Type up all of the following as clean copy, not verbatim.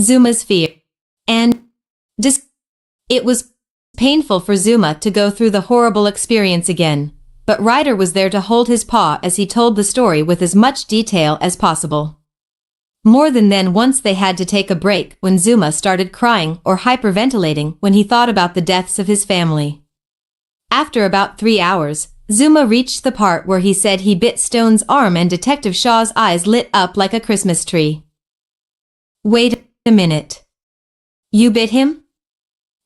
Zuma's fear. And it was painful for Zuma to go through the horrible experience again, but Ryder was there to hold his paw as he told the story with as much detail as possible. More than then, once they had to take a break when Zuma started crying or hyperventilating when he thought about the deaths of his family. After about 3 hours, Zuma reached the part where he said he bit Stone's arm and Detective Shaw's eyes lit up like a Christmas tree. "Wait a minute. You bit him?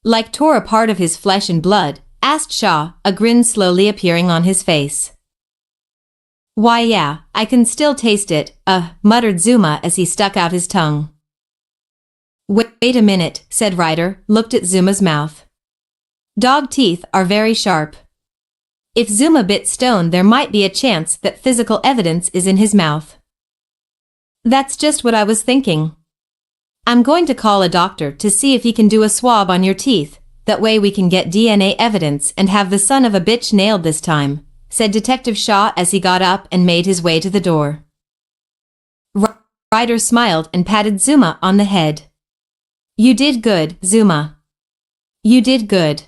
Like tore a part of his flesh and blood?" asked Shaw, a grin slowly appearing on his face. "Why yeah, I can still taste it, muttered Zuma as he stuck out his tongue. "Wait a minute," said Ryder, looked at Zuma's mouth. "Dog teeth are very sharp. If Zuma bit Stone, there might be a chance that physical evidence is in his mouth." "That's just what I was thinking. I'm going to call a doctor to see if he can do a swab on your teeth, that way we can get DNA evidence and have the son of a bitch nailed this time," said Detective Shaw as he got up and made his way to the door. Ryder smiled and patted Zuma on the head. "You did good, Zuma. You did good."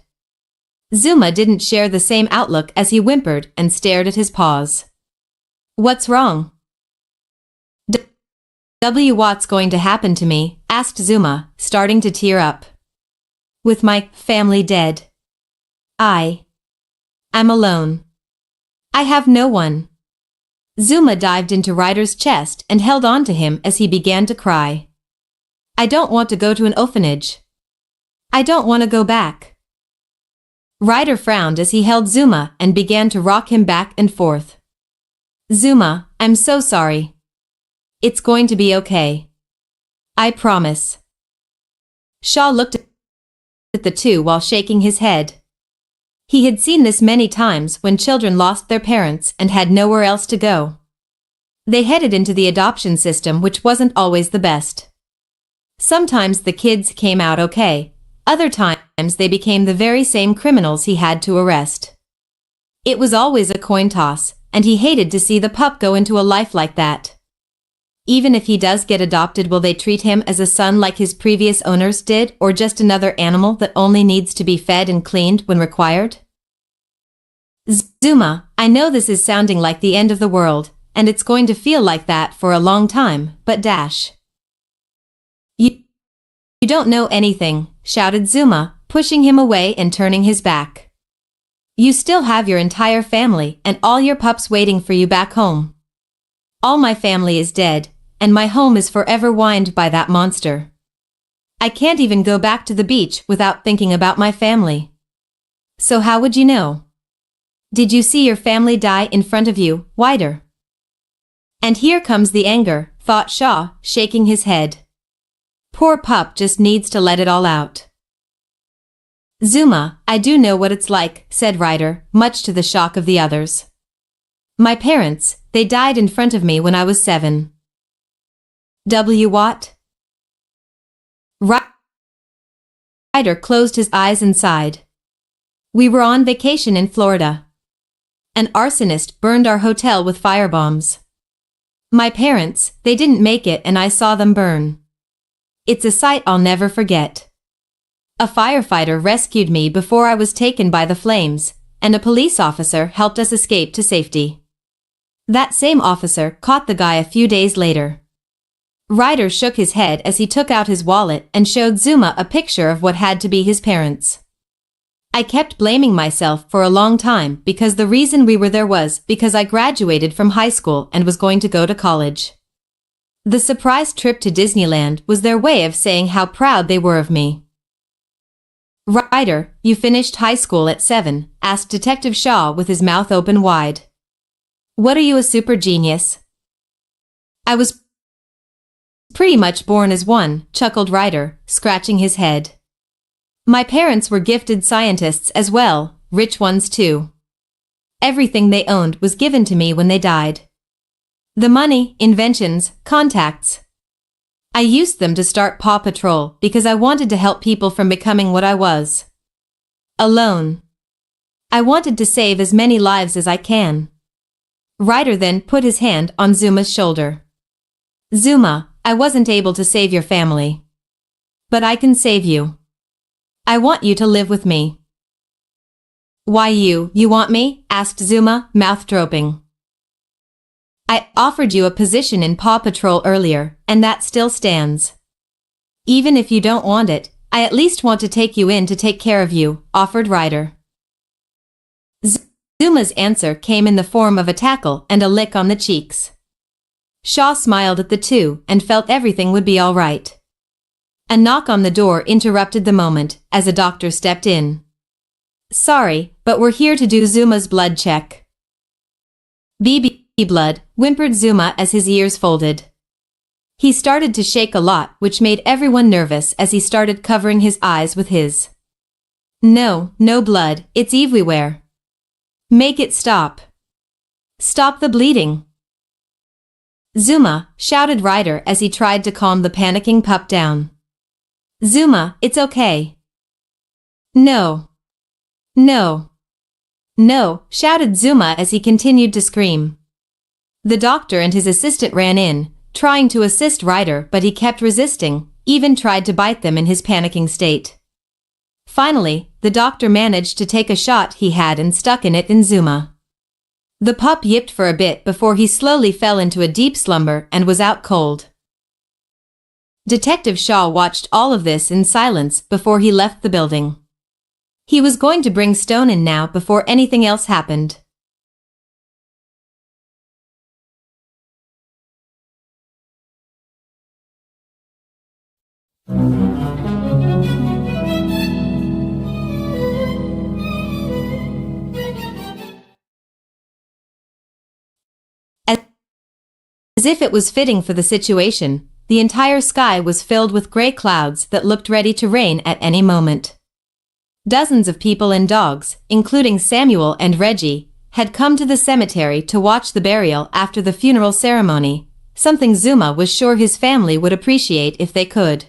Zuma didn't share the same outlook as he whimpered and stared at his paws. "What's wrong?" "What's going to happen to me?" asked Zuma, starting to tear up. "With my family dead. I'm alone. I have no one." Zuma dived into Ryder's chest and held on to him as he began to cry. "I don't want to go to an orphanage. I don't want to go back." Ryder frowned as he held Zuma and began to rock him back and forth. "Zuma, I'm so sorry. It's going to be okay. I promise." Shaw looked at the two while shaking his head. He had seen this many times when children lost their parents and had nowhere else to go. They headed into the adoption system, which wasn't always the best. Sometimes the kids came out okay, other times they became the very same criminals he had to arrest. It was always a coin toss, and he hated to see the pup go into a life like that. Even if he does get adopted, will they treat him as a son like his previous owners did, or just another animal that only needs to be fed and cleaned when required? "Zuma, I know this is sounding like the end of the world, and it's going to feel like that for a long time, but You don't know anything," shouted Zuma, pushing him away and turning his back. "You still have your entire family and all your pups waiting for you back home. All my family is dead, and my home is forever wined by that monster. I can't even go back to the beach without thinking about my family. So how would you know? Did you see your family die in front of you, Ryder?" "And here comes the anger," thought Shaw, shaking his head. "Poor pup just needs to let it all out." "Zuma, I do know what it's like," said Ryder, much to the shock of the others. "My parents, they died in front of me when I was 7. What?" Ryder closed his eyes and sighed. "We were on vacation in Florida. An arsonist burned our hotel with firebombs. My parents, they didn't make it, and I saw them burn. It's a sight I'll never forget. A firefighter rescued me before I was taken by the flames, and a police officer helped us escape to safety. That same officer caught the guy a few days later." Ryder shook his head as he took out his wallet and showed Zuma a picture of what had to be his parents. "I kept blaming myself for a long time because the reason we were there was because I graduated from high school and was going to go to college. The surprise trip to Disneyland was their way of saying how proud they were of me." "Ryder, you finished high school at 7, asked Detective Shaw with his mouth open wide. "What are you, a super genius?" "I was pretty much born as one," chuckled Ryder, scratching his head. "My parents were gifted scientists as well, rich ones too. Everything they owned was given to me when they died. The money, inventions, contacts. I used them to start Paw Patrol because I wanted to help people from becoming what I was. Alone. I wanted to save as many lives as I can." Ryder then put his hand on Zuma's shoulder. "Zuma, I wasn't able to save your family. But I can save you. I want you to live with me. Why you want me? Asked Zuma, mouth drooping. I offered you a position in Paw Patrol earlier, and that still stands. Even if you don't want it, I at least want to take you in to take care of you, offered Ryder. Zuma's answer came in the form of a tackle and a lick on the cheeks. Shaw smiled at the two and felt everything would be all right. A knock on the door interrupted the moment as a doctor stepped in. Sorry, but we're here to do Zuma's blood check. BB blood, whimpered Zuma as his ears folded. He started to shake a lot, which made everyone nervous as he started covering his eyes with his. No blood, it's everywhere. Make it stop. Stop the bleeding. Zuma, shouted Ryder as he tried to calm the panicking pup down. Zuma, it's okay. No, shouted Zuma as he continued to scream. The doctor and his assistant ran in, trying to assist Ryder, but he kept resisting, even tried to bite them in his panicking state. Finally, the doctor managed to take a shot he had and stuck in Zuma. The pup yipped for a bit before he slowly fell into a deep slumber and was out cold. Detective Shaw watched all of this in silence before he left the building. He was going to bring Stone in now before anything else happened. As if it was fitting for the situation, the entire sky was filled with gray clouds that looked ready to rain at any moment. Dozens of people and dogs, including Samuel and Reggie, had come to the cemetery to watch the burial after the funeral ceremony, something Zuma was sure his family would appreciate if they could.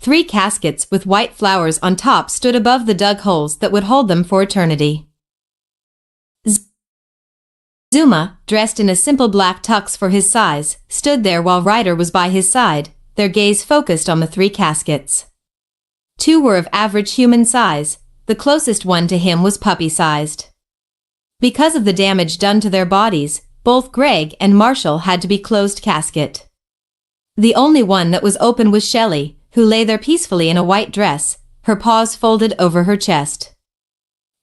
3 caskets with white flowers on top stood above the dug holes that would hold them for eternity. Zuma, dressed in a simple black tux for his size, stood there while Ryder was by his side, their gaze focused on the 3 caskets. 2 were of average human size, the closest one to him was puppy-sized. Because of the damage done to their bodies, both Greg and Marshall had to be closed casket. The only one that was open was Shelley, who lay there peacefully in a white dress, her paws folded over her chest.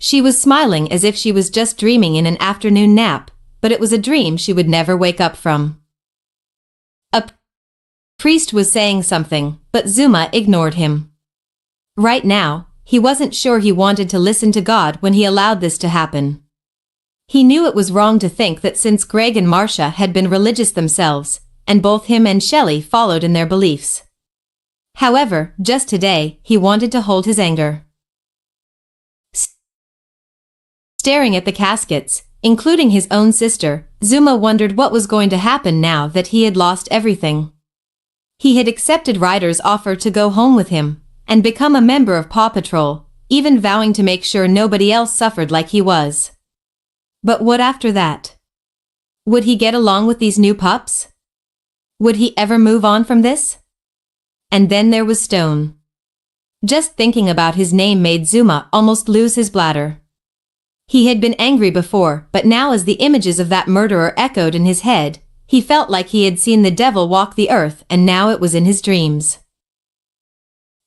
She was smiling as if she was just dreaming in an afternoon nap, but it was a dream she would never wake up from. A priest was saying something, but Zuma ignored him. Right now, he wasn't sure he wanted to listen to God when he allowed this to happen. He knew it was wrong to think that since Greg and Marcia had been religious themselves, and both him and Shelley followed in their beliefs. However, just today, he wanted to hold his anger. Staring at the caskets, including his own sister, Zuma wondered what was going to happen now that he had lost everything. He had accepted Ryder's offer to go home with him, and become a member of Paw Patrol, even vowing to make sure nobody else suffered like he was. But what after that? Would he get along with these new pups? Would he ever move on from this? And then there was Stone. Just thinking about his name made Zuma almost lose his bladder. He had been angry before, but now as the images of that murderer echoed in his head, he felt like he had seen the devil walk the earth and now it was in his dreams.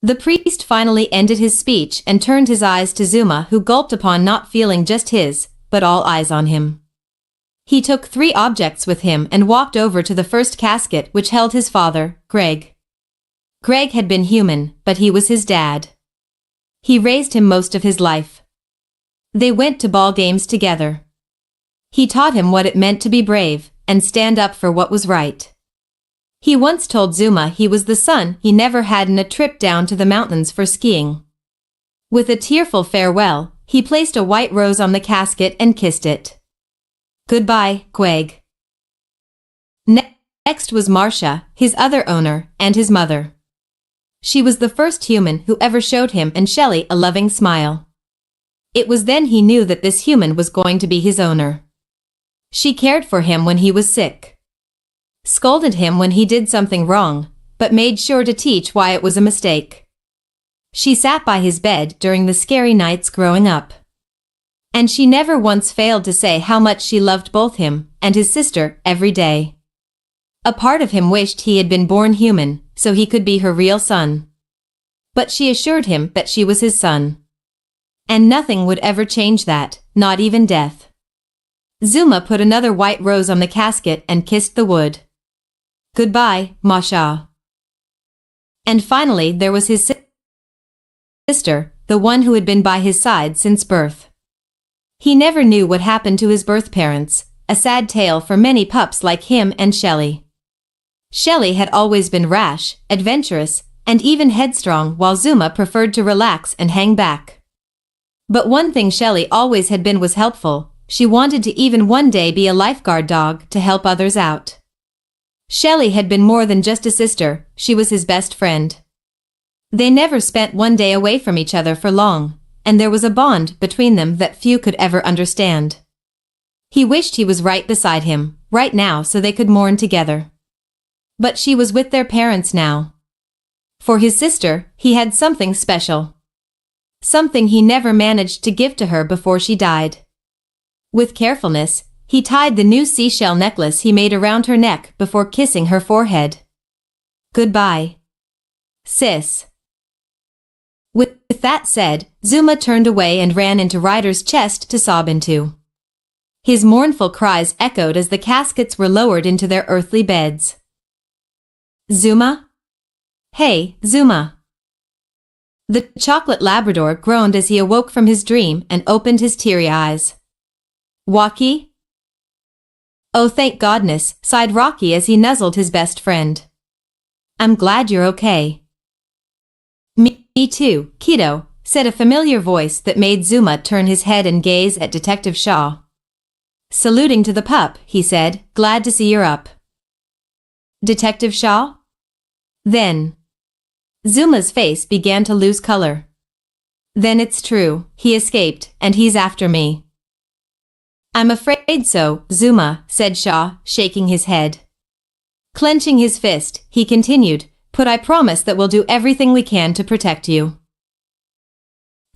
The priest finally ended his speech and turned his eyes to Zuma, who gulped upon not feeling just his, but all eyes on him. He took 3 objects with him and walked over to the first casket which held his father, Greg. Greg had been human, but he was his dad. He raised him most of his life. They went to ball games together. He taught him what it meant to be brave and stand up for what was right. He once told Zuma he was the son he never had in a trip down to the mountains for skiing. With a tearful farewell, he placed a white rose on the casket and kissed it. Goodbye, Greg. Next was Marcia, his other owner, and his mother. She was the first human who ever showed him and Shelley a loving smile. It was then he knew that this human was going to be his owner. She cared for him when he was sick, scolded him when he did something wrong, but made sure to teach why it was a mistake. She sat by his bed during the scary nights growing up. And she never once failed to say how much she loved both him and his sister every day. A part of him wished he had been born human, so he could be her real son. But she assured him that she was his son. And nothing would ever change that, not even death. Zuma put another white rose on the casket and kissed the wood. Goodbye, Masha. And finally there was his sister, the one who had been by his side since birth. He never knew what happened to his birth parents, a sad tale for many pups like him and Shelley. Shelley had always been rash, adventurous, and even headstrong, while Zuma preferred to relax and hang back. But one thing Shelley always had been was helpful. She wanted to even one day be a lifeguard dog to help others out. Shelley had been more than just a sister, she was his best friend. They never spent one day away from each other for long, and there was a bond between them that few could ever understand. He wished he was right beside him, right now, so they could mourn together. But she was with their parents now. For his sister, he had something special. Something he never managed to give to her before she died. With carefulness, he tied the new seashell necklace he made around her neck before kissing her forehead. Goodbye, sis. With that said, Zuma turned away and ran into Ryder's chest to sob into. His mournful cries echoed as the caskets were lowered into their earthly beds. Zuma? Hey, Zuma. The chocolate Labrador groaned as he awoke from his dream and opened his teary eyes. Rocky? Oh, thank goodness, sighed Rocky as he nuzzled his best friend. I'm glad you're okay. Me too, kiddo, said a familiar voice that made Zuma turn his head and gaze at Detective Shaw. Saluting to the pup, he said, glad to see you're up. Detective Shaw? Then. Zuma's face began to lose color. Then it's true, he escaped, and he's after me. I'm afraid so, Zuma, said Shaw, shaking his head. Clenching his fist, he continued, but I promise that we'll do everything we can to protect you.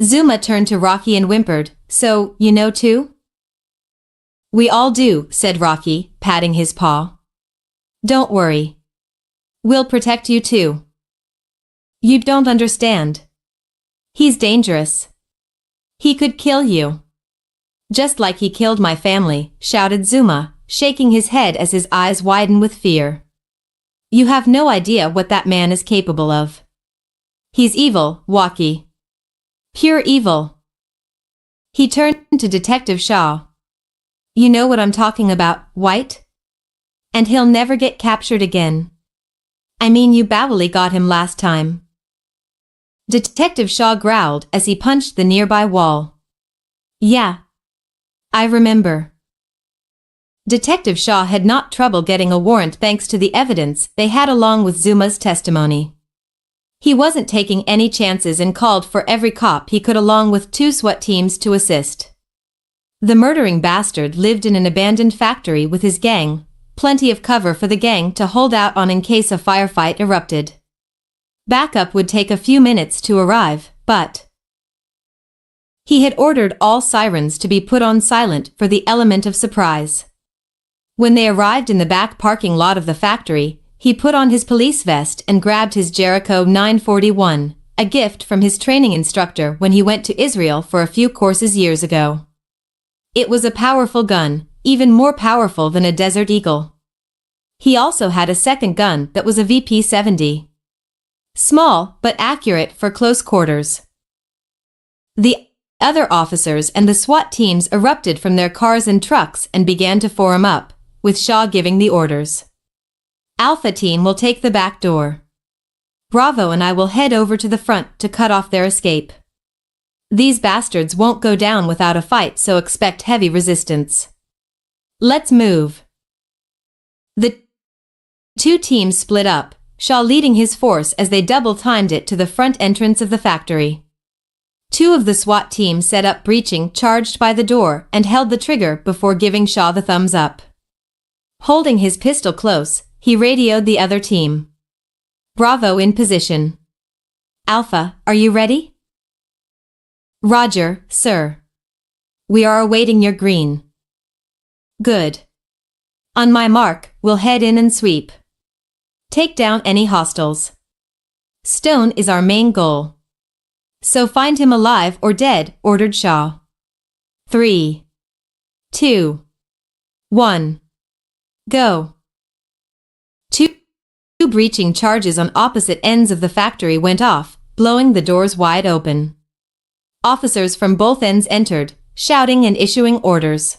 Zuma turned to Rocky and whimpered, so, you know too? We all do, said Rocky, patting his paw. Don't worry. We'll protect you too. You don't understand. He's dangerous. He could kill you. Just like he killed my family, shouted Zuma, shaking his head as his eyes widened with fear. You have no idea what that man is capable of. He's evil, Rocky. Pure evil. He turned to Detective Shaw. You know what I'm talking about, White? And he'll never get captured again. I mean, you barely got him last time. Detective Shaw growled as he punched the nearby wall. Yeah. I remember. Detective Shaw had not trouble getting a warrant thanks to the evidence they had along with Zuma's testimony. He wasn't taking any chances and called for every cop he could along with 2 SWAT teams to assist. The murdering bastard lived in an abandoned factory with his gang, plenty of cover for the gang to hold out on in case a firefight erupted. Backup would take a few minutes to arrive, but he had ordered all sirens to be put on silent for the element of surprise. When they arrived in the back parking lot of the factory, he put on his police vest and grabbed his Jericho 941, a gift from his training instructor when he went to Israel for a few courses years ago. It was a powerful gun, even more powerful than a Desert Eagle. He also had a second gun that was a VP-70. Small, but accurate for close quarters. The other officers and the SWAT teams erupted from their cars and trucks and began to form up, with Shaw giving the orders. Alpha Team will take the back door. Bravo and I will head over to the front to cut off their escape. These bastards won't go down without a fight, so expect heavy resistance. Let's move. The 2 teams split up, Shaw leading his force as they double-timed it to the front entrance of the factory. 2 of the SWAT team set up breaching, charged by the door, and held the trigger before giving Shaw the thumbs up. Holding his pistol close, he radioed the other team. Bravo in position. Alpha, are you ready? Roger, sir. We are awaiting your green. Good. On my mark, we'll head in and sweep. Take down any hostiles. Stone is our main goal. So find him alive or dead, ordered Shaw. 3, 2, 1. Go. Two breaching charges on opposite ends of the factory went off, blowing the doors wide open. Officers from both ends entered, shouting and issuing orders.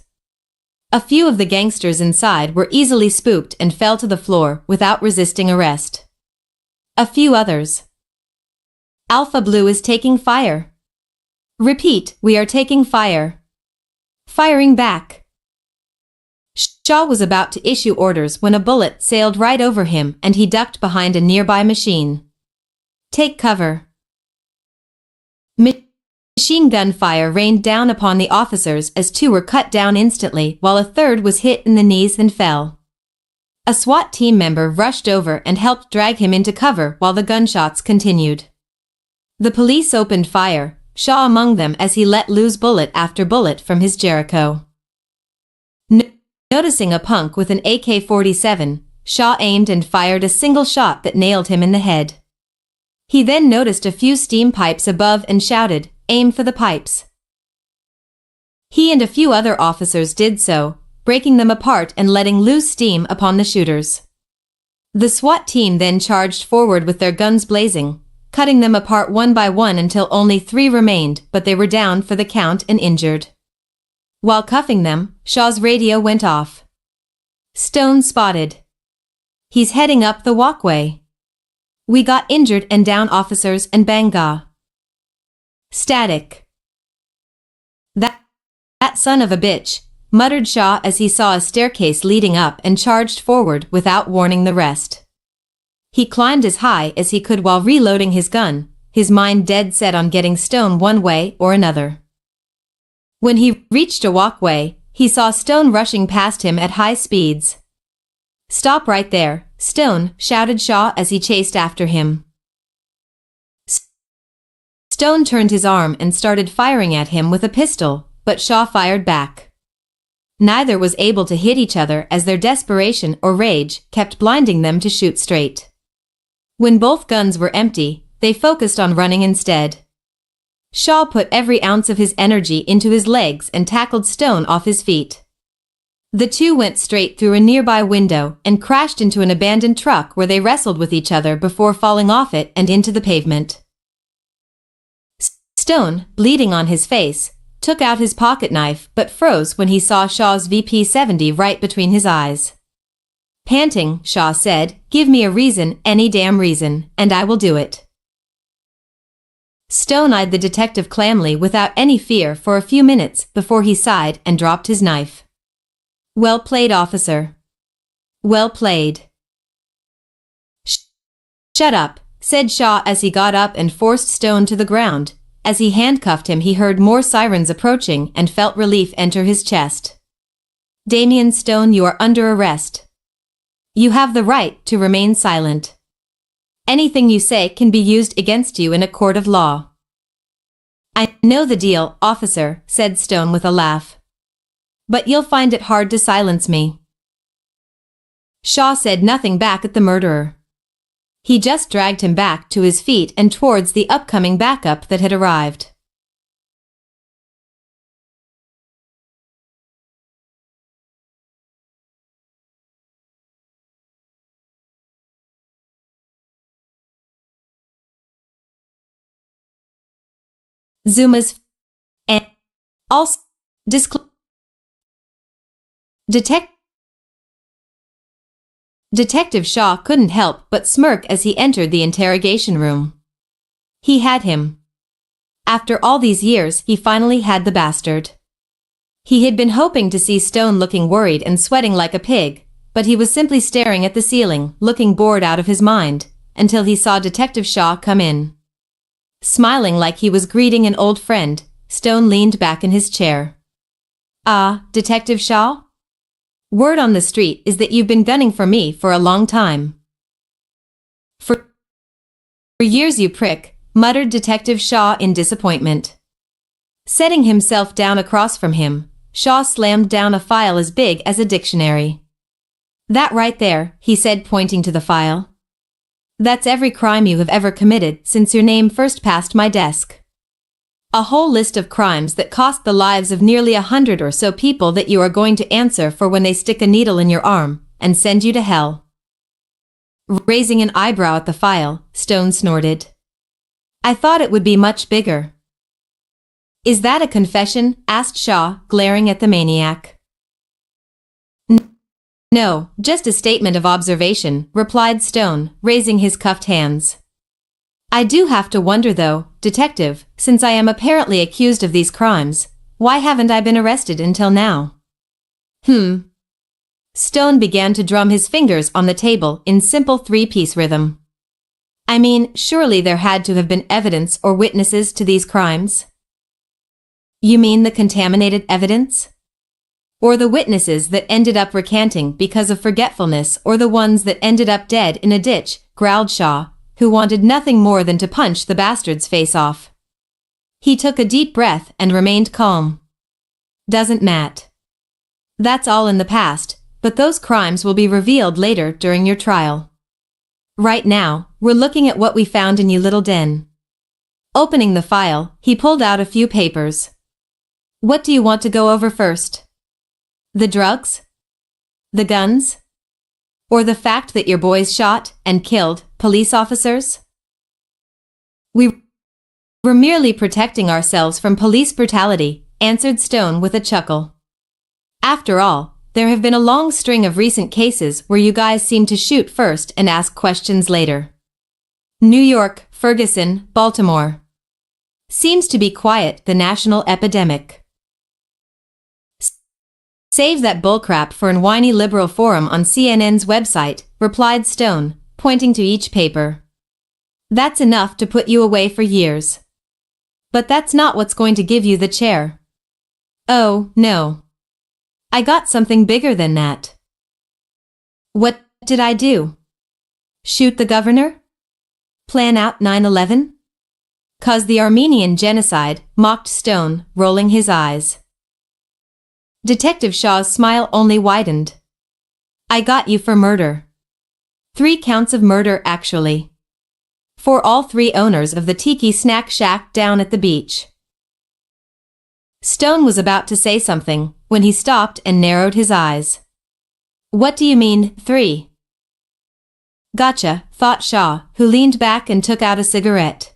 A few of the gangsters inside were easily spooked and fell to the floor without resisting arrest. A few others. Alpha Blue is taking fire. Repeat, we are taking fire. Firing back. Shaw was about to issue orders when a bullet sailed right over him and he ducked behind a nearby machine. Take cover. Machine gun fire rained down upon the officers as 2 were cut down instantly while a 3rd was hit in the knees and fell. A SWAT team member rushed over and helped drag him into cover while the gunshots continued. The police opened fire, Shaw among them as he let loose bullet after bullet from his Jericho. Noticing a punk with an AK-47, Shaw aimed and fired a single shot that nailed him in the head. He then noticed a few steam pipes above and shouted, "Aim for the pipes." He and a few other officers did so, breaking them apart and letting loose steam upon the shooters. The SWAT team then charged forward with their guns blazing, cutting them apart one by one until only 3 remained, but they were down for the count and injured. While cuffing them, Shaw's radio went off. Stone spotted. He's heading up the walkway. We got injured and down officers and Banga. Static. That son of a bitch, muttered Shaw as he saw a staircase leading up and charged forward without warning the rest. He climbed as high as he could while reloading his gun, his mind dead set on getting Stone one way or another. When he reached a walkway, he saw Stone rushing past him at high speeds. Stop right there, Stone, shouted Shaw as he chased after him. Stone turned his arm and started firing at him with a pistol, but Shaw fired back. Neither was able to hit each other as their desperation or rage kept blinding them to shoot straight. When both guns were empty, they focused on running instead. Shaw put every ounce of his energy into his legs and tackled Stone off his feet. The 2 went straight through a nearby window and crashed into an abandoned truck where they wrestled with each other before falling off it and into the pavement. Stone, bleeding on his face, took out his pocket knife but froze when he saw Shaw's VP-70 right between his eyes. Panting, Shaw said, "Give me a reason, any damn reason, and I will do it." Stone eyed the detective calmly without any fear for a few minutes before he sighed and dropped his knife. "Well played, officer. Well played." "Shut up," said Shaw as he got up and forced Stone to the ground. As he handcuffed him, he heard more sirens approaching and felt relief enter his chest. "Damian Stone, you are under arrest. You have the right to remain silent. Anything you say can be used against you in a court of law." "I know the deal, officer," said Stone with a laugh. "But you'll find it hard to silence me." Shaw said nothing back at the murderer. He just dragged him back to his feet and towards the upcoming backup that had arrived. Zuma's and also Detective Shaw couldn't help but smirk as he entered the interrogation room. He had him. After all these years, he finally had the bastard. He had been hoping to see Stone looking worried and sweating like a pig, but he was simply staring at the ceiling, looking bored out of his mind, until he saw Detective Shaw come in. Smiling like he was greeting an old friend, Stone leaned back in his chair. "Ah, Detective Shaw? Word on the street is that you've been gunning for me for a long time." years, you prick, muttered Detective Shaw in disappointment. Setting himself down across from him, Shaw slammed down a file as big as a dictionary. That right there, he said, pointing to the file. That's every crime you have ever committed since your name first passed my desk. A whole list of crimes that cost the lives of nearly 100 or so people that you are going to answer for when they stick a needle in your arm and send you to hell. Raising an eyebrow at the file, Stone snorted. I thought it would be much bigger. Is that a confession? Asked Shaw, glaring at the maniac. No, just a statement of observation, replied Stone, raising his cuffed hands. I do have to wonder though, Detective, since I am apparently accused of these crimes, why haven't I been arrested until now? Stone began to drum his fingers on the table in simple three-piece rhythm. I mean, surely there had to have been evidence or witnesses to these crimes? You mean the contaminated evidence? Or the witnesses that ended up recanting because of forgetfulness, or the ones that ended up dead in a ditch, growled Shaw, who wanted nothing more than to punch the bastard's face off. He took a deep breath and remained calm. Doesn't matter. That's all in the past, but those crimes will be revealed later during your trial. Right now, we're looking at what we found in your little den. Opening the file, he pulled out a few papers. What do you want to go over first? The drugs? The guns? Or the fact that your boys shot and killed police officers? We were merely protecting ourselves from police brutality, answered Stone with a chuckle. After all, there have been a long string of recent cases where you guys seem to shoot first and ask questions later. New York, Ferguson, Baltimore. Seems to be quite the national epidemic. Save that bullcrap for an whiny liberal forum on CNN's website, replied Stone, pointing to each paper. That's enough to put you away for years. But that's not what's going to give you the chair. Oh, no. I got something bigger than that. What did I do? Shoot the governor? Plan out 9/11? 'Cause the Armenian genocide, mocked Stone, rolling his eyes. Detective Shaw's smile only widened. I got you for murder. 3 counts of murder, actually. For all 3 owners of the Tiki Snack Shack down at the beach. Stone was about to say something when he stopped and narrowed his eyes. What do you mean, 3? Gotcha, thought Shaw, who leaned back and took out a cigarette.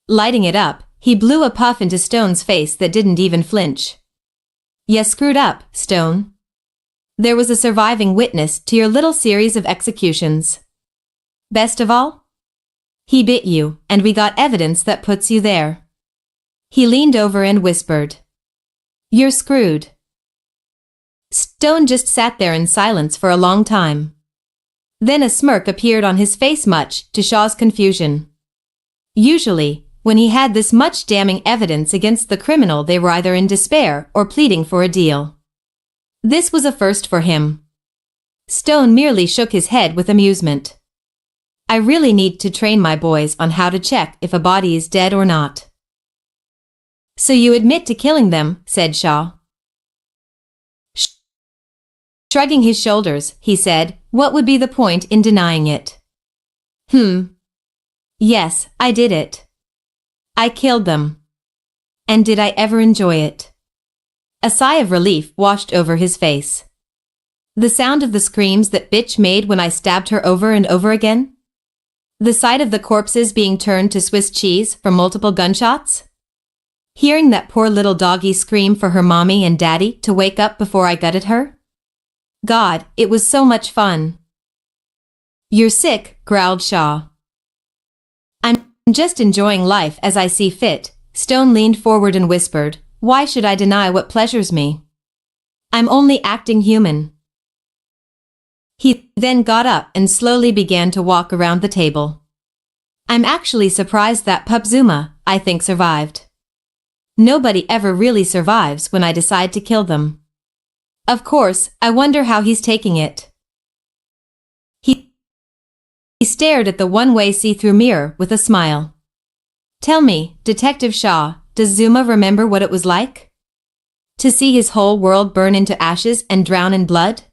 Lighting it up, he blew a puff into Stone's face that didn't even flinch. You screwed up, Stone. There was a surviving witness to your little series of executions. Best of all? He bit you, and we got evidence that puts you there. He leaned over and whispered. You're screwed. Stone just sat there in silence for a long time. Then a smirk appeared on his face, much to Shaw's confusion. Usually, when he had this much damning evidence against the criminal, they were either in despair or pleading for a deal. This was a first for him. Stone merely shook his head with amusement. I really need to train my boys on how to check if a body is dead or not. So you admit to killing them, said Shaw. Shrugging his shoulders, he said, what would be the point in denying it? Yes, I did it. I killed them. And did I ever enjoy it? A sigh of relief washed over his face. The sound of the screams that bitch made when I stabbed her over and over again? The sight of the corpses being turned to Swiss cheese from multiple gunshots? Hearing that poor little doggy scream for her mommy and daddy to wake up before I gutted her? God, it was so much fun. You're sick, growled Shaw. I'm just enjoying life as I see fit, Stone leaned forward and whispered, why should I deny what pleasures me? I'm only acting human. He then got up and slowly began to walk around the table. I'm actually surprised that pup Zuma, I think, survived. Nobody ever really survives when I decide to kill them. Of course, I wonder how he's taking it. He stared at the one-way see-through mirror with a smile. Tell me, Detective Shaw, does Zuma remember what it was like? To see his whole world burn into ashes and drown in blood?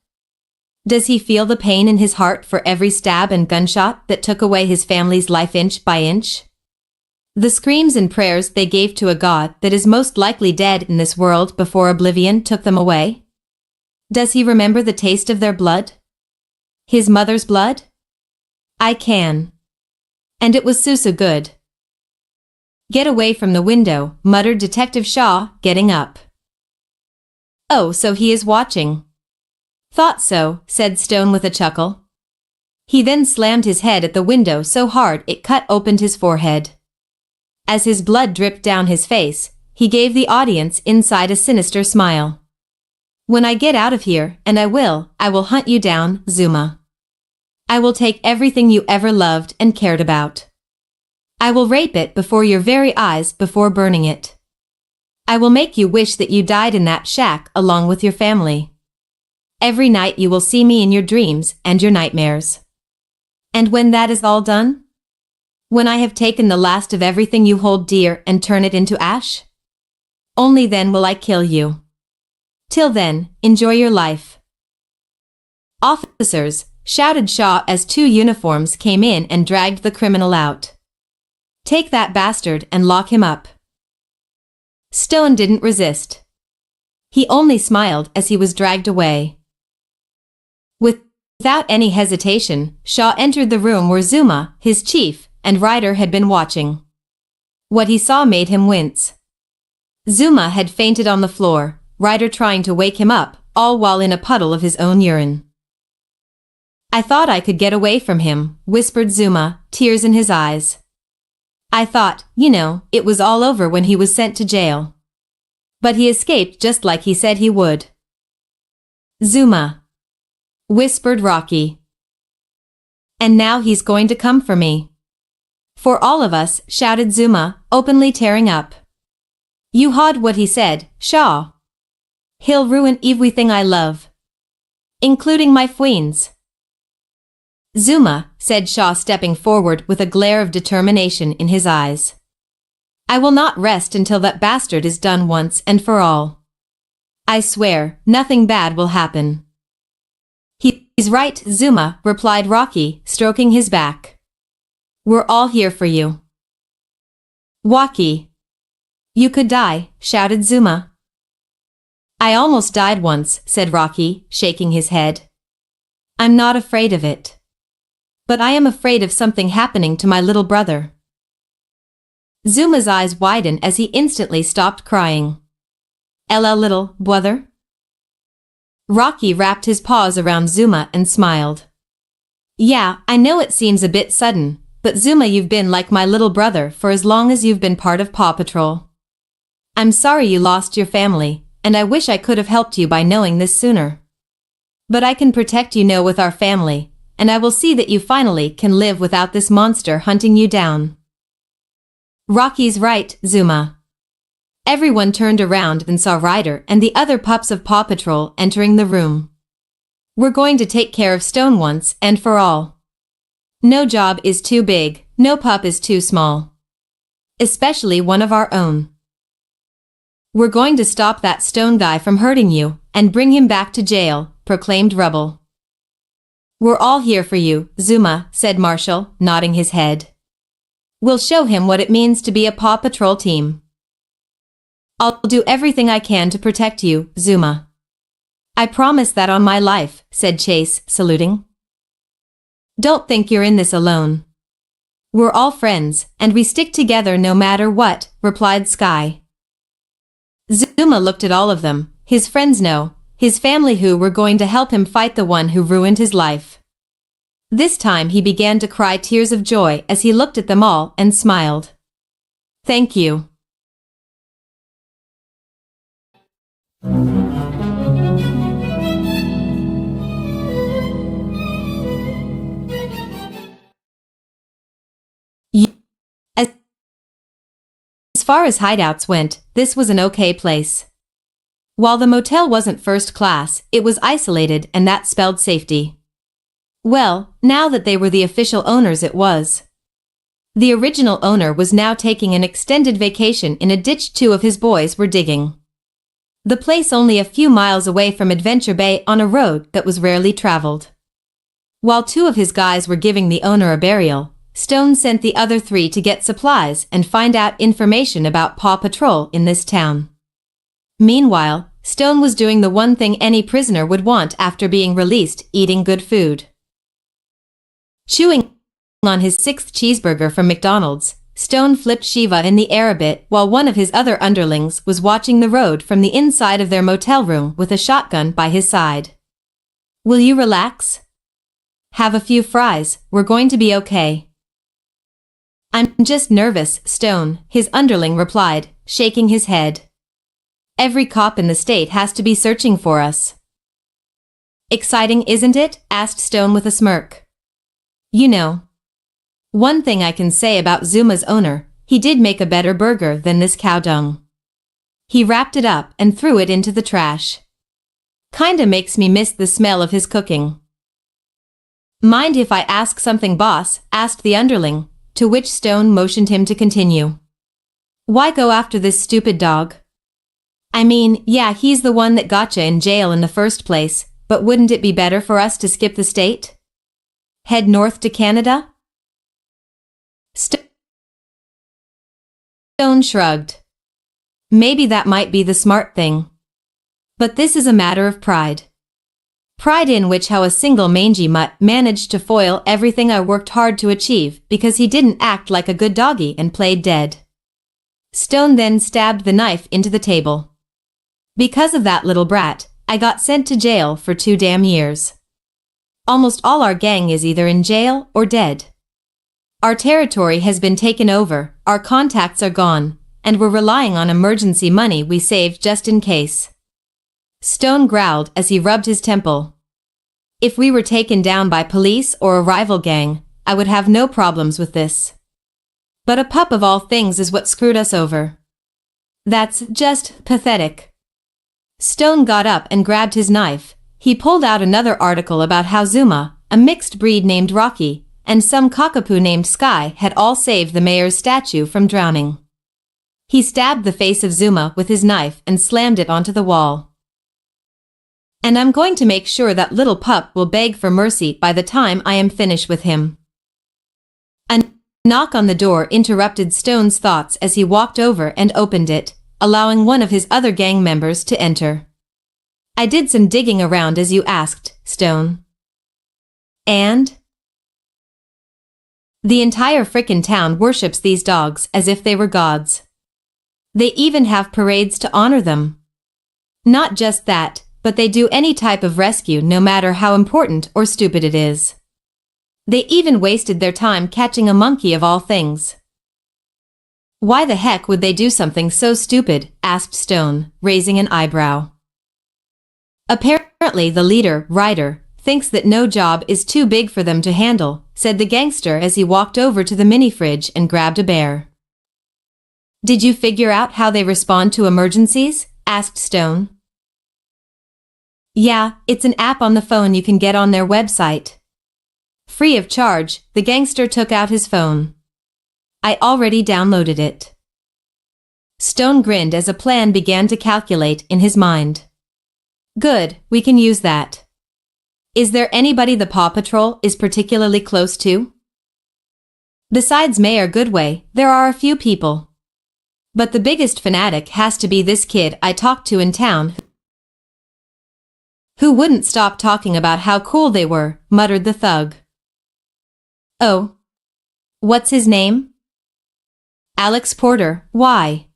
Does he feel the pain in his heart for every stab and gunshot that took away his family's life inch by inch? The screams and prayers they gave to a god that is most likely dead in this world before oblivion took them away? Does he remember the taste of their blood? His mother's blood? I can. And it was so good. Get away from the window, muttered Detective Shaw, getting up. Oh, so he is watching. Thought so, said Stone with a chuckle. He then slammed his head at the window so hard it cut open his forehead. As his blood dripped down his face, he gave the audience inside a sinister smile. When I get out of here, and I will hunt you down, Zuma. I will take everything you ever loved and cared about. I will rape it before your very eyes before burning it. I will make you wish that you died in that shack along with your family. Every night you will see me in your dreams and your nightmares. And when that is all done? When I have taken the last of everything you hold dear and turn it into ash? Only then will I kill you. Till then, enjoy your life. Officers, shouted Shaw as two uniforms came in and dragged the criminal out. Take that bastard and lock him up. Stone didn't resist. He only smiled as he was dragged away. Without any hesitation, Shaw entered the room where Zuma, his chief, and Ryder had been watching. What he saw made him wince. Zuma had fainted on the floor, Ryder trying to wake him up, all while in a puddle of his own urine. I thought I could get away from him, whispered Zuma, tears in his eyes. I thought, it was all over when he was sent to jail. But he escaped just like he said he would. Zuma, whispered Rocky. And now he's going to come for me. For all of us, shouted Zuma, openly tearing up. You heard what he said, Shaw. He'll ruin everything I love. Including my queens. Zuma, said Shaw stepping forward with a glare of determination in his eyes. I will not rest until that bastard is done once and for all. I swear, nothing bad will happen. He's right, Zuma, replied Rocky, stroking his back. We're all here for you. Rocky. You could die, shouted Zuma. I almost died once, said Rocky, shaking his head. I'm not afraid of it. But I am afraid of something happening to my little brother. Zuma's eyes widened as he instantly stopped crying. Ella little brother? Rocky wrapped his paws around Zuma and smiled. Yeah, I know it seems a bit sudden, but Zuma, you've been like my little brother for as long as you've been part of Paw Patrol. I'm sorry you lost your family, and I wish I could have helped you by knowing this sooner. But I can protect you with our family, and I will see that you finally can live without this monster hunting you down. Rocky's right, Zuma. Everyone turned around and saw Ryder and the other pups of Paw Patrol entering the room. We're going to take care of Stone once and for all. No job is too big, no pup is too small. Especially one of our own. We're going to stop that Stone guy from hurting you and bring him back to jail, proclaimed Rubble. We're all here for you, Zuma, said Marshall, nodding his head. We'll show him what it means to be a Paw Patrol team. I'll do everything I can to protect you, Zuma. I promise that on my life, said Chase, saluting. Don't think you're in this alone. We're all friends, and we stick together no matter what, replied Sky. Zuma looked at all of them, his friends his family who were going to help him fight the one who ruined his life. This time he began to cry tears of joy as he looked at them all and smiled. Thank you. As far as hideouts went, this was an okay place. While the motel wasn't first class, it was isolated and that spelled safety. Well, now that they were the official owners it was. The original owner was now taking an extended vacation in a ditch two of his boys were digging. The place only a few miles away from Adventure Bay on a road that was rarely traveled. While two of his guys were giving the owner a burial, Stone sent the other three to get supplies and find out information about Paw Patrol in this town. Meanwhile, Stone was doing the one thing any prisoner would want after being released, eating good food. Chewing on his sixth cheeseburger from McDonald's, Stone flipped Shiva in the air a bit while one of his other underlings was watching the road from the inside of their motel room with a shotgun by his side. "Will you relax? Have a few fries, we're going to be okay." "I'm just nervous, Stone," his underling replied, shaking his head. "Every cop in the state has to be searching for us." "Exciting, isn't it?" asked Stone with a smirk. "You know, one thing I can say about Zuma's owner, he did make a better burger than this cow dung." He wrapped it up and threw it into the trash. "Kinda makes me miss the smell of his cooking." "Mind if I ask something, boss?" asked the underling, to which Stone motioned him to continue. "Why go after this stupid dog? I mean, yeah, he's the one that gotcha in jail in the first place, but wouldn't it be better for us to skip the state? Head north to Canada?" Stone shrugged. "Maybe that might be the smart thing. But this is a matter of pride. Pride in which how a single mangy mutt managed to foil everything I worked hard to achieve because he didn't act like a good doggy and played dead." Stone then stabbed the knife into the table. "Because of that little brat, I got sent to jail for 2 damn years. Almost all our gang is either in jail or dead. Our territory has been taken over, our contacts are gone, and we're relying on emergency money we saved just in case." Stone growled as he rubbed his temple. "If we were taken down by police or a rival gang, I would have no problems with this. But a pup of all things is what screwed us over. That's just pathetic." Stone got up and grabbed his knife. He pulled out another article about how Zuma, a mixed breed named Rocky, and some cockapoo named Sky had all saved the mayor's statue from drowning. He stabbed the face of Zuma with his knife and slammed it onto the wall. "And I'm going to make sure that little pup will beg for mercy by the time I am finished with him." A knock on the door interrupted Stone's thoughts as he walked over and opened it, allowing one of his other gang members to enter. "I did some digging around as you asked, Stone. And the entire frickin' town worships these dogs as if they were gods. They even have parades to honor them. Not just that, but they do any type of rescue no matter how important or stupid it is. They even wasted their time catching a monkey of all things." "Why the heck would they do something so stupid?" asked Stone, raising an eyebrow. "Apparently the leader, Ryder, thinks that no job is too big for them to handle," said the gangster as he walked over to the mini-fridge and grabbed a bear. "Did you figure out how they respond to emergencies?" asked Stone. "Yeah, it's an app on the phone you can get on their website. Free of charge." The gangster took out his phone. "I already downloaded it." Stone grinned as a plan began to calculate in his mind. "Good, we can use that. Is there anybody the Paw Patrol is particularly close to?" "Besides Mayor Goodway, there are a few people. But the biggest fanatic has to be this kid I talked to in town who wouldn't stop talking about how cool they were," muttered the thug. "Oh. What's his name?" "Alex Porter." "Why?"